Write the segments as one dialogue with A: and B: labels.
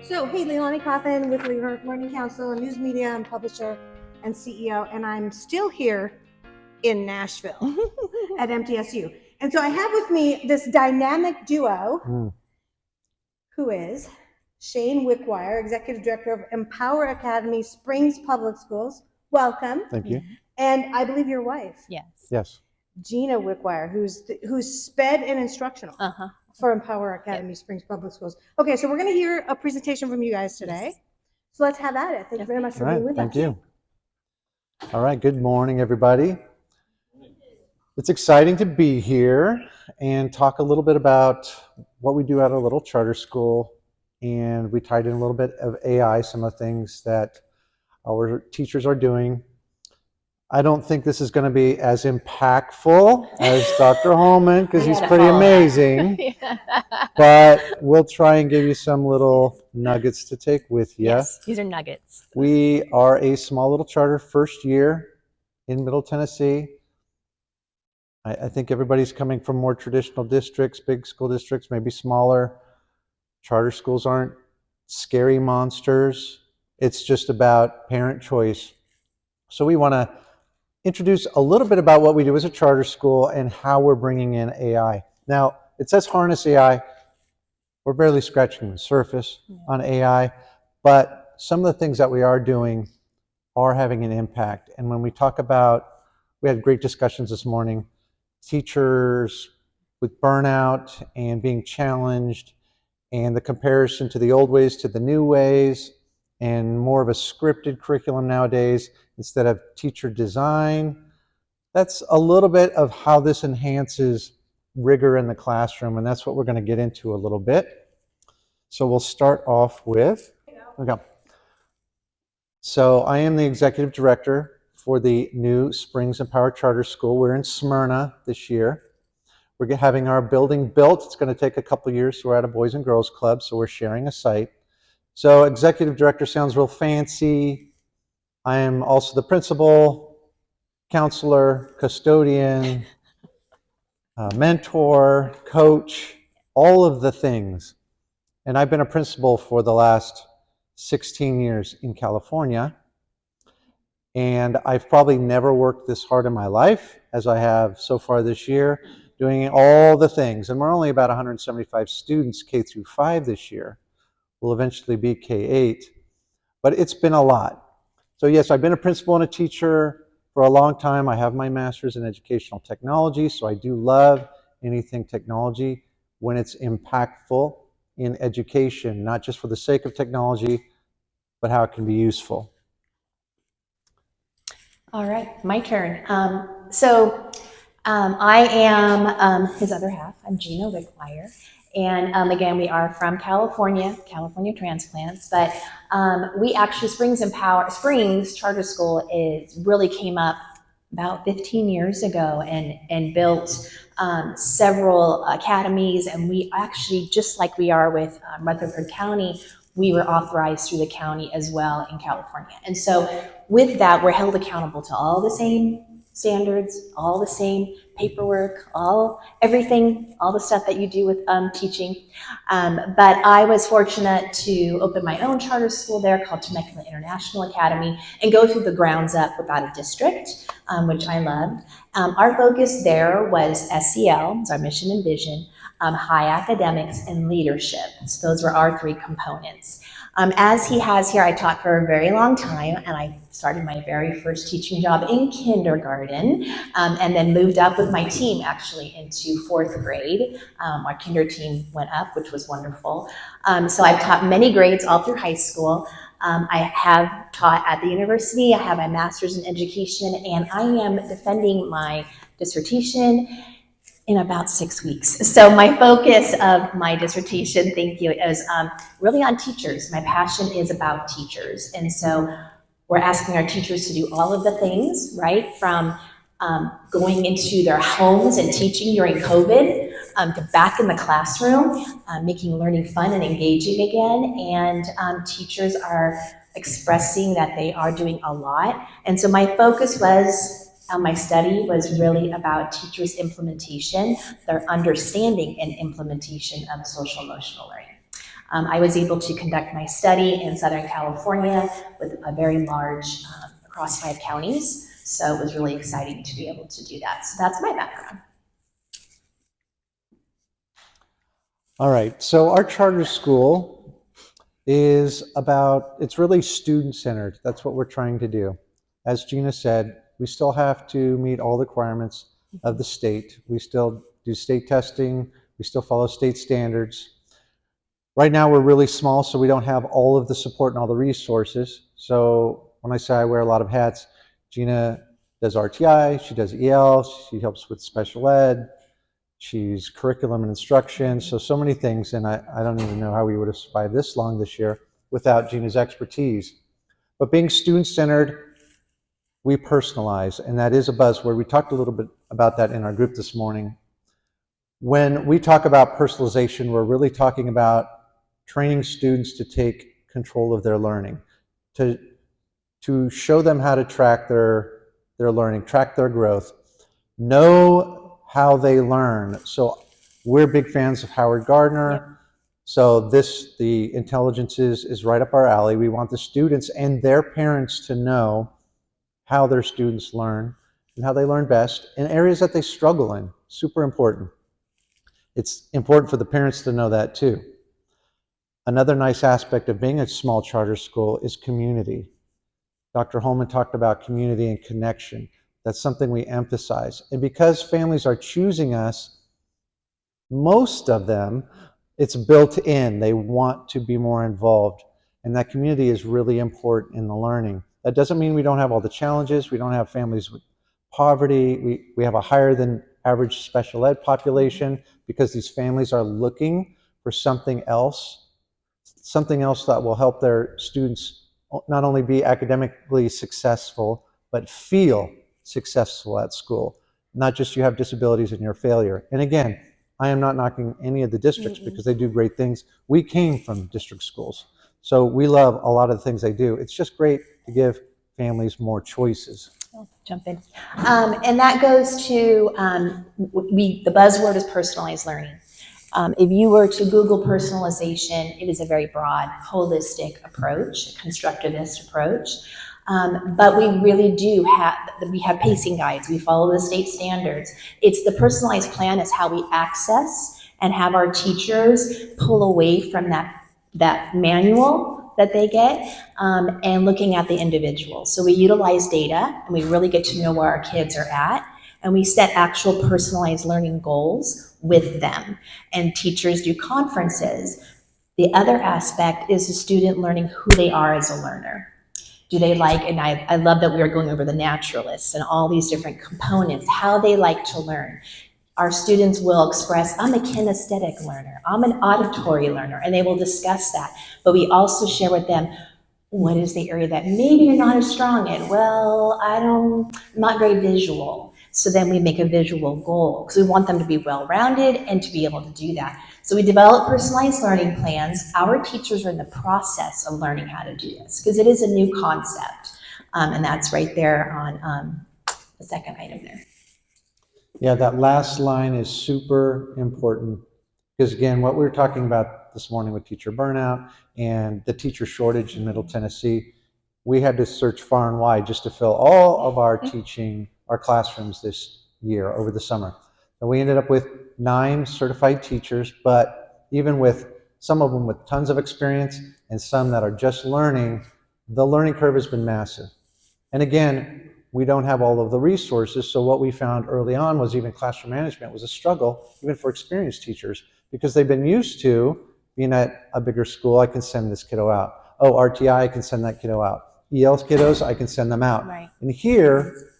A: So, hey, Leilani Coffin with Learning Council, a news media and publisher and CEO, and I'm still here in Nashville at MTSU. And so I have with me this dynamic duo who is Shane Wickwire, Executive Director of Empower Academy Springs Public Schools. Welcome.
B: Thank you.
A: And I believe your wife.
C: Yes.
B: Yes.
A: Gina Wickwire, who's SPED and Instructional for Empower Academy Springs Public Schools. Okay, so we're going to hear a presentation from you guys today.
C: Yes.
A: So let's have at it. Thank you very much for being with us.
B: Thank you. All right, good morning, everybody. It's exciting to be here and talk a little bit about what we do at a little charter school. And we tied in a little bit of AI, some of the things that our teachers are doing. I don't think this is going to be as impactful as Dr. Holman because he's pretty amazing. But we'll try and give you some little nuggets to take with you.
C: Yes, these are nuggets.
B: We are a small little charter, first year in Middle Tennessee. I think everybody's coming from more traditional districts, big school districts, maybe smaller. Charter schools aren't scary monsters. It's just about parent choice. So we want to introduce a little bit about what we do as a charter school and how we're bringing in AI. Now, it says harness AI. We're barely scratching the surface on AI, but some of the things that we are doing are having an impact. And when we talk about, we had great discussions this morning, teachers with burnout and being challenged and the comparison to the old ways to the new ways and more of a scripted curriculum nowadays instead of teacher design. That's a little bit of how this enhances rigor in the classroom, and that's what we're going to get into a little bit. So we'll start off with, So I am the executive director for the new Springs Empower Charter School. We're in Smyrna this year. We're having our building built. It's going to take a couple of years. So we're at a Boys and Girls Club, so we're sharing a site. So executive director sounds real fancy. I am also the principal, counselor, custodian, mentor, coach, all of the things. And I've been a principal for the last 16 years in California. And I've probably never worked this hard in my life as I have so far this year, doing all the things. And we're only about 175 students K through 5 this year. We'll eventually be K-8. But it's been a lot. So yes, I've been a principal and a teacher for a long time. I have my master's in educational technology, so I do love anything technology when it's impactful in education, not just for the sake of technology, but how it can be useful.
C: All right, my turn. I am his other half. I'm Gina Wickwire. And again, we are from California transplants, but we actually, Springs Charter School really came up about 15 years ago and built several academies. And we actually, just like we are with Rutherford County, we were authorized through the county as well in California. And so with that, we're held accountable to all the same standards, all the same paperwork, everything, all the stuff that you do with teaching. But I was fortunate to open my own charter school there called Temecula International Academy and go through the grounds up without a district, which I loved. Our focus there was SEL, it's our mission and vision, high academics, and leadership. So those were our 3 components. As he has here, I taught for a very long time, and I started my very first teaching job in kindergarten, and then moved up with my team actually into 4th grade. Our kinder team went up, which was wonderful. So I've taught many grades all through high school. I have taught at the university. I have my master's in education, and I am defending my dissertation in about 6 weeks. So my focus of my dissertation, thank you, is really on teachers. My passion is about teachers. And so we're asking our teachers to do all of the things, right? From going into their homes and teaching during COVID, to back in the classroom, making learning fun and engaging again. And teachers are expressing that they are doing a lot. And so my focus was, my study was really about teachers' implementation, their understanding and implementation of social emotional learning. I was able to conduct my study in Southern California with a very large, across 5 counties. So it was really exciting to be able to do that. So that's my background.
B: All right, so our charter school is it's really student-centered. That's what we're trying to do. As Gina said, we still have to meet all the requirements of the state. We still do state testing. We still follow state standards. Right now we're really small, so we don't have all of the support and all the resources. So when I say I wear a lot of hats, Gina does RTI, she does EL, she helps with special ed, she's curriculum and instruction, so many things, and I don't even know how we would have survived this long this year without Gina's expertise. But being student-centered, we personalize, and that is a buzzword. We talked a little bit about that in our group this morning. When we talk about personalization, we're really talking about training students to take control of their learning, to show them how to track their learning, track their growth, know how they learn. So we're big fans of Howard Gardner.
C: Yep.
B: So the intelligence is right up our alley. We want the students and their parents to know how their students learn and how they learn best in areas that they struggle in. Super important. It's important for the parents to know that too. Another nice aspect of being a small charter school is community. Dr. Holman talked about community and connection. That's something we emphasize. And because families are choosing us, most of them, it's built in. They want to be more involved. And that community is really important in the learning. That doesn't mean we don't have all the challenges. We don't have families with poverty. We have a higher than average special ed population because these families are looking for something else that will help their students not only be academically successful, but feel successful at school. Not just you have disabilities and you're a failure. And again, I am not knocking any of the districts because they do great things. We came from district schools, so we love a lot of the things they do. It's just great to give families more choices.
C: I'll jump in. And that goes to, the buzzword is personalized learning. If you were to Google personalization, it is a very broad, holistic approach, a constructivist approach. But we really we have pacing guides. We follow the state standards. It's the personalized plan is how we access and have our teachers pull away from that manual that they get and looking at the individual. So we utilize data and we really get to know where our kids are at. And we set actual personalized learning goals with them. And teachers do conferences. The other aspect is the student learning who they are as a learner. Do they like, and I love that we are going over the naturalists and all these different components, how they like to learn. Our students will express, I'm a kinesthetic learner, I'm an auditory learner, and they will discuss that. But we also share with them, what is the area that maybe you're not as strong in? Well, I'm not very visual. So then we make a visual goal because we want them to be well-rounded and to be able to do that. So we develop personalized learning plans. Our teachers are in the process of learning how to do this because it is a new concept. And that's right there on the second item there.
B: Yeah, that last line is super important because again, what we were talking about this morning with teacher burnout and the teacher shortage in Middle Tennessee, we had to search far and wide just to fill all of our our classrooms this year over the summer. And we ended up with 9 certified teachers, but even with some of them with tons of experience and some that are just learning, the learning curve has been massive. And again, we don't have all of the resources, so what we found early on was even classroom management was a struggle, even for experienced teachers, because they've been used to being at a bigger school. I can send this kiddo out. Oh, RTI, I can send that kiddo out. EL kiddos, I can send them out.
C: Right.
B: And here,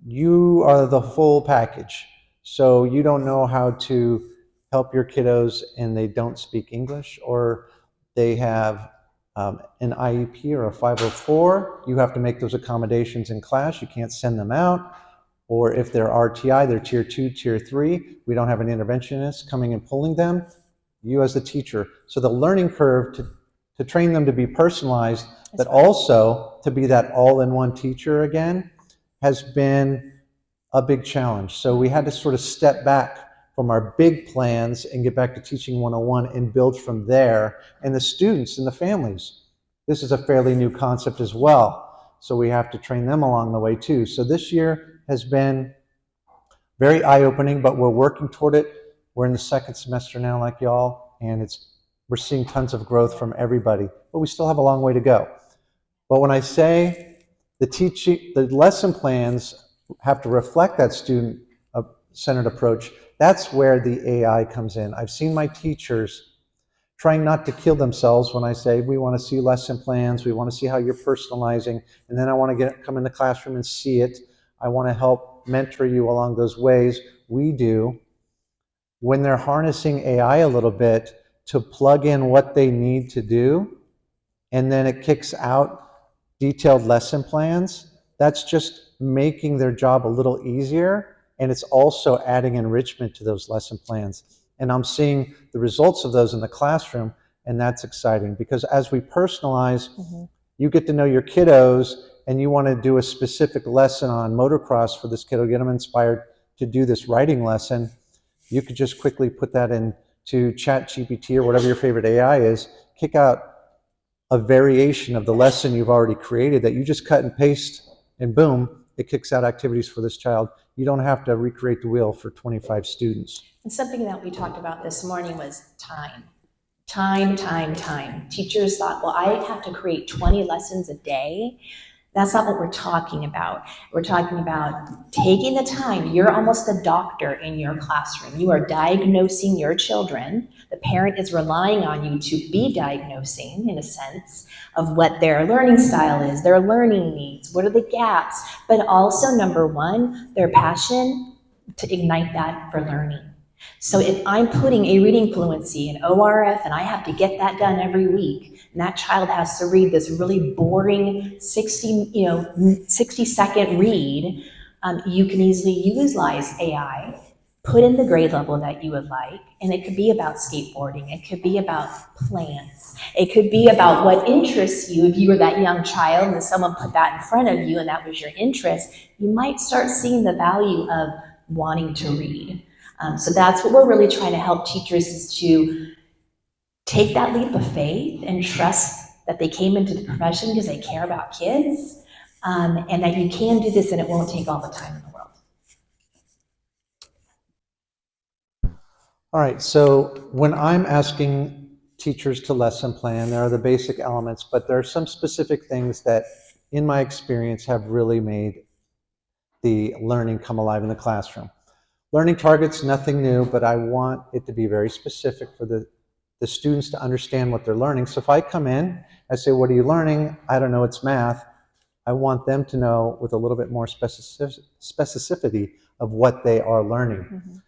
B: you are the full package. So you don't know how to help your kiddos and they don't speak English, or they have an IEP or a 504. You have to make those accommodations in class. You can't send them out. Or if they're RTI, they're tier 2, tier 3. We don't have an interventionist coming and pulling them. You as the teacher. So the learning curve to train them to be personalized, but also to be that all-in-one teacher again, has been a big challenge. So we had to sort of step back from our big plans and get back to teaching 101 and build from there. And the students and the families, this is a fairly new concept as well. So we have to train them along the way too. So this year has been very eye-opening, but we're working toward it. We're in the second semester now, like y'all, and we're seeing tons of growth from everybody, but we still have a long way to go. But when I say the lesson plans have to reflect that student-centered approach, that's where the AI comes in. I've seen my teachers trying not to kill themselves when I say, we want to see lesson plans, we want to see how you're personalizing, and then I want to come in the classroom and see it. I want to help mentor you along those ways. We do. When they're harnessing AI a little bit to plug in what they need to do, and then it kicks out detailed lesson plans, that's just making their job a little easier, and it's also adding enrichment to those lesson plans. And I'm seeing the results of those in the classroom, and that's exciting because as we personalize, you get to know your kiddos, and you want to do a specific lesson on motocross for this kiddo, get them inspired to do this writing lesson. You could just quickly put that into ChatGPT or whatever your favorite AI is, kick out a variation of the lesson you've already created that you just cut and paste, and boom, it kicks out activities for this child. You don't have to recreate the wheel for 25 students.
C: And something that we talked about this morning was time. Time. Teachers thought, well, I have to create 20 lessons a day. That's not what we're talking about. We're talking about taking the time. You're almost a doctor in your classroom. You are diagnosing your children. The parent is relying on you to be diagnosing, in a sense, of what their learning style is, their learning needs, what are the gaps, but also, number one, their passion to ignite that for learning. So if I'm putting a reading fluency in ORF and I have to get that done every week, and that child has to read this really boring 60-second read, you can easily utilize AI, put in the grade level that you would like, and it could be about skateboarding, it could be about plants, it could be about what interests you. If you were that young child and someone put that in front of you and that was your interest, you might start seeing the value of wanting to read. So that's what we're really trying to help teachers, is to take that leap of faith and trust that they came into the profession because they care about kids, and that you can do this and it won't take all the time in the world.
B: All right, so when I'm asking teachers to lesson plan, there are the basic elements, but there are some specific things that, in my experience, have really made the learning come alive in the classroom. Learning targets, nothing new, but I want it to be very specific for the students to understand what they're learning. So if I come in, I say, what are you learning? I don't know, it's math. I want them to know with a little bit more specificity of what they are learning.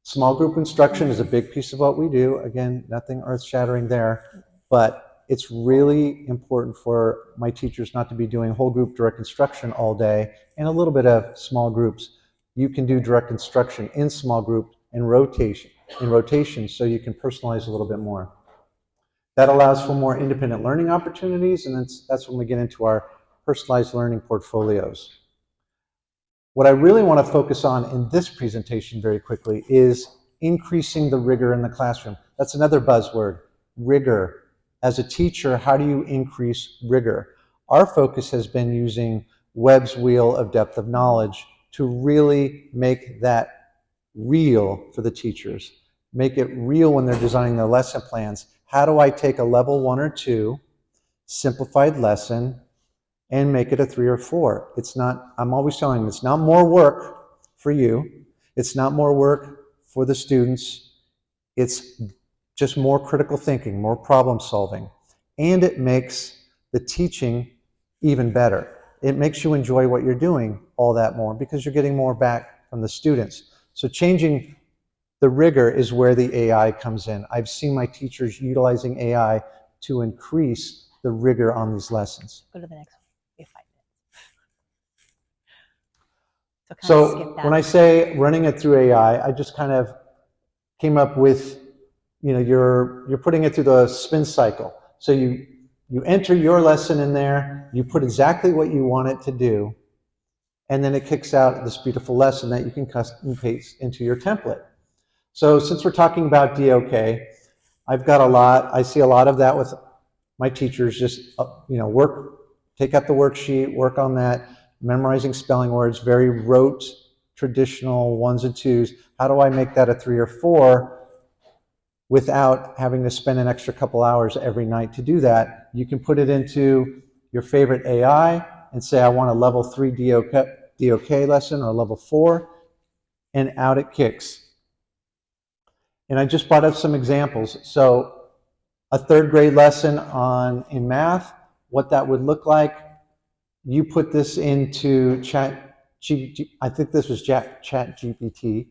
B: Small group instruction is a big piece of what we do. Again, nothing earth-shattering there, but it's really important for my teachers not to be doing whole group direct instruction all day and a little bit of small groups. You can do direct instruction in small group and rotation, so you can personalize a little bit more. That allows for more independent learning opportunities, and that's when we get into our personalized learning portfolios. What I really want to focus on in this presentation very quickly is increasing the rigor in the classroom. That's another buzzword, rigor. As a teacher, how do you increase rigor? Our focus has been using Webb's Wheel of Depth of Knowledge to really make that real for the teachers. Make it real when they're designing their lesson plans. How do I take a level 1 or 2 simplified lesson and make it a 3 or 4? It's not, I'm always telling them, it's not more work for you. It's not more work for the students. It's just more critical thinking, more problem solving. And it makes the teaching even better. It makes you enjoy what you're doing all that more because you're getting more back from the students. So changing the rigor is where the AI comes in. I've seen my teachers utilizing AI to increase the rigor on these lessons.
C: Go to the next one. We have 5 minutes.
B: So when I say running it through AI, I just kind of came up with, you're putting it through the spin cycle. So you enter your lesson in there, you put exactly what you want it to do, and then it kicks out this beautiful lesson that you can custom paste into your template. So since we're talking about DOK, I see a lot of that with my teachers, just, take out the worksheet, work on that, memorizing spelling words, very rote, traditional ones and twos. How do I make that a 3 or 4 without having to spend an extra couple hours every night to do that? You can put it into your favorite AI and say, I want a level 3 DOK lesson or a level 4, and out it kicks. And I just brought up some examples. So a 3rd grade lesson in math, what that would look like. You put this into I think this was Chat GPT.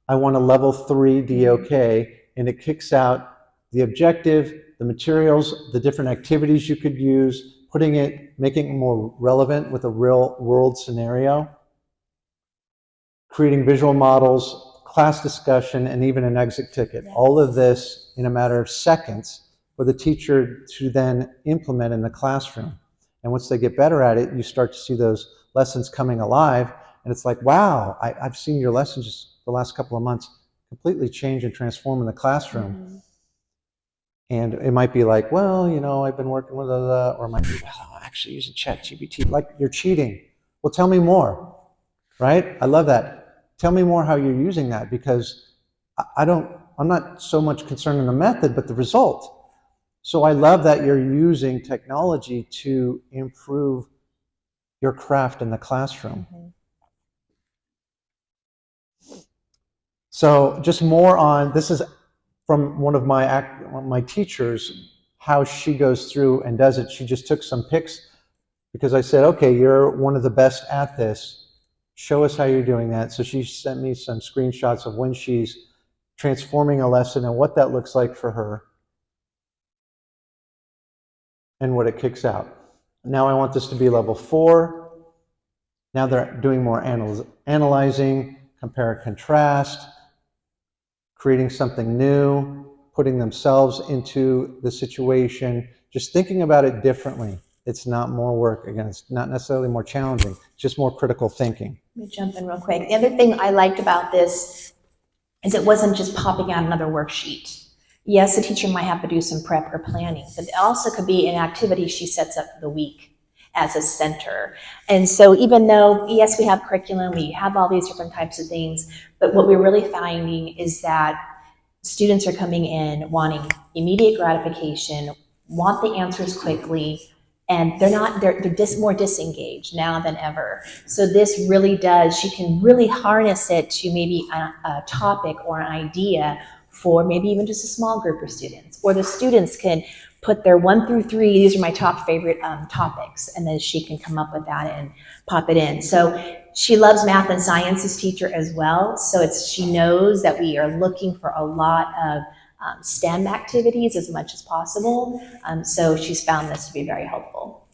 B: I want a level 3 DOK, and it kicks out the objective, the materials, the different activities you could use, making it more relevant with a real world scenario, creating visual models, class discussion, and even an exit ticket.
C: Yes.
B: All of this in a matter of seconds for the teacher to then implement in the classroom. And once they get better at it, you start to see those lessons coming alive. And it's like, wow, I've seen your lessons just the last couple of months completely change and transform in the classroom.
C: Mm-hmm.
B: And it might be like, well, I've been working with or it might be, well, I'm actually using ChatGPT. Like, you're cheating. Well, tell me more, right? I love that. Tell me more how you're using that, because I'm not so much concerned in the method, but the result. So I love that you're using technology to improve your craft in the classroom.
C: Mm-hmm.
B: So just more on, this is from one of my teachers, how she goes through and does it. She just took some pics because I said, okay, you're one of the best at this. Show us how you're doing that. So she sent me some screenshots of when she's transforming a lesson and what that looks like for her and what it kicks out. Now I want this to be level 4. Now they're doing more analyzing, compare and contrast, creating something new, putting themselves into the situation, just thinking about it differently. It's not more work. Again, it's not necessarily more challenging, it's just more critical thinking.
C: Let me jump in real quick. The other thing I liked about this is it wasn't just popping out another worksheet. Yes, the teacher might have to do some prep or planning, but it also could be an activity she sets up for the week as a center. And so even though, yes, we have curriculum, we have all these different types of things, but what we're really finding is that students are coming in wanting immediate gratification, want the answers quickly, and they're more disengaged now than ever. So this really does, she can really harness it to maybe a topic or an idea for maybe even just a small group of students, or the students can put their 1 through 3, these are my top favorite topics, and then she can come up with that and pop it in. So she loves math and science as teacher as well, so she knows that we are looking for a lot of STEM activities as much as possible, so she's found this to be very helpful.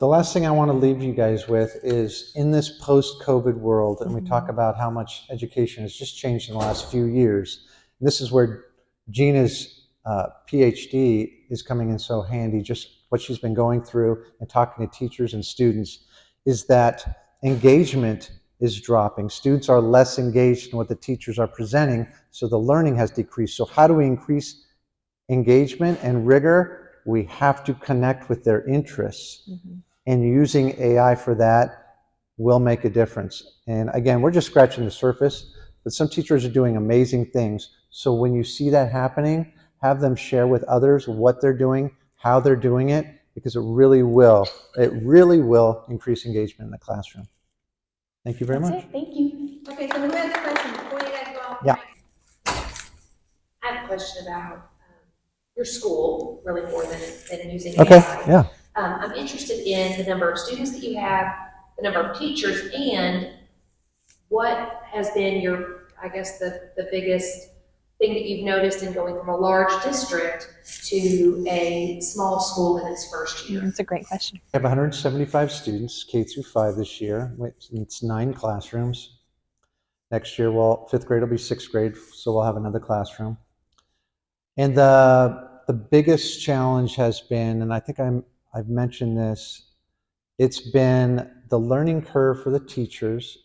B: The last thing I want to leave you guys with is, in this post-COVID world, and we talk about how much education has just changed in the last few years, and this is where Gina's PhD is coming in so handy, just what she's been going through and talking to teachers and students, is that engagement is dropping. Students are less engaged in what the teachers are presenting, so the learning has decreased. So how do we increase engagement and rigor? We have to connect with their interests. Mm-hmm. And using AI for that will make a difference. And again, we're just scratching the surface, but some teachers are doing amazing things. So when you see that happening, have them share with others what they're doing, how they're doing it, because it really will increase engagement in the classroom. Thank you very much.
C: That's it. Thank you.
A: Okay, so who has a question before you guys go off?
B: Yeah.
D: I have a question about your school, really more than using
B: Okay,
D: AI.
B: yeah.
D: I'm interested in the number of students that you have, the number of teachers, and what has been the biggest thing that you've noticed in going from a large district to a small school in its first year?
C: That's a great question.
B: We have 175 students, K through 5 this year. It's 9 classrooms. Next year, 5th grade will be 6th grade, so we'll have another classroom. And the biggest challenge has been, and I think I've mentioned this, it's been the learning curve for the teachers,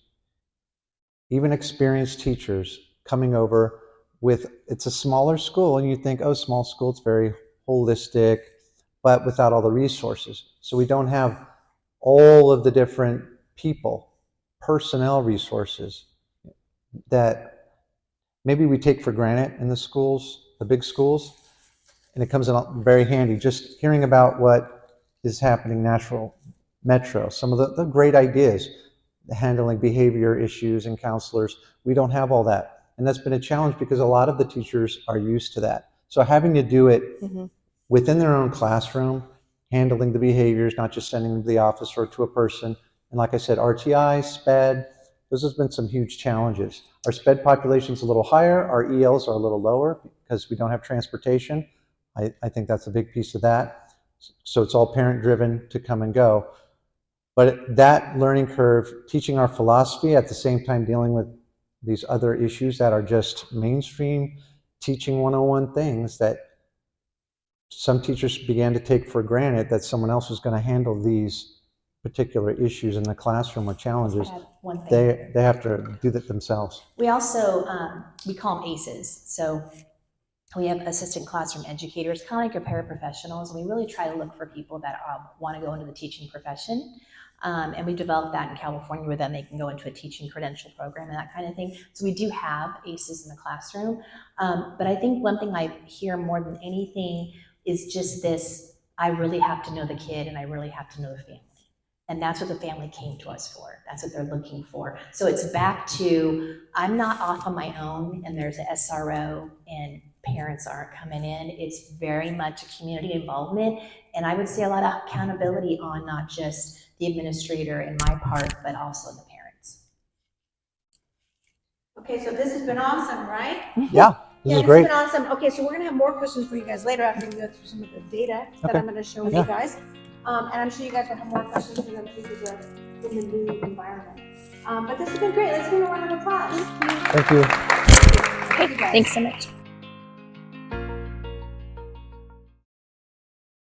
B: even experienced teachers, coming over with, it's a smaller school, and you think, oh, small school, it's very holistic, but without all the resources. So we don't have all of the different people, personnel resources that maybe we take for granted in the schools, the big schools, and it comes in very handy. Just hearing about what is happening in Nashville Metro, some of the great ideas, handling behavior issues and counselors, we don't have all that. And that's been a challenge because a lot of the teachers are used to that. So having to do it within their own classroom, handling the behaviors, not just sending them to the office or to a person. And like I said, RTI, SPED, those has been some huge challenges. Our SPED population is a little higher, our ELs are a little lower because we don't have transportation. I think that's a big piece of that. So it's all parent driven to come and go. But that learning curve, teaching our philosophy at the same time dealing with these other issues that are just mainstream teaching 101 things that some teachers began to take for granted, that someone else was going to handle these particular issues in the classroom or challenges.
C: One thing.
B: They have to do that themselves.
C: We also, we call them ACEs. So we have assistant classroom educators, kind of like your paraprofessionals. And we really try to look for people that want to go into the teaching profession. And we developed that in California where then they can go into a teaching credential program and that kind of thing. So we do have ACEs in the classroom. But I think one thing I hear more than anything is just this, I really have to know the kid and I really have to know the family. And that's what the family came to us for. That's what they're looking for. So it's back to, I'm not off on my own and there's an SRO and parents aren't coming in. It's very much a community involvement. And I would say a lot of accountability on not just the administrator and my part, but also the parents.
A: Okay, so this has been awesome, right?
B: Yeah, this is great.
A: This has been awesome. Okay, so we're gonna have more questions for you guys later after we go through some of the data that I'm gonna show you guys. And I'm sure you guys will have more questions for them because they're in the new environment. But this has been great. Let's give a round of applause.
B: Thank you.
C: Okay, thanks so much.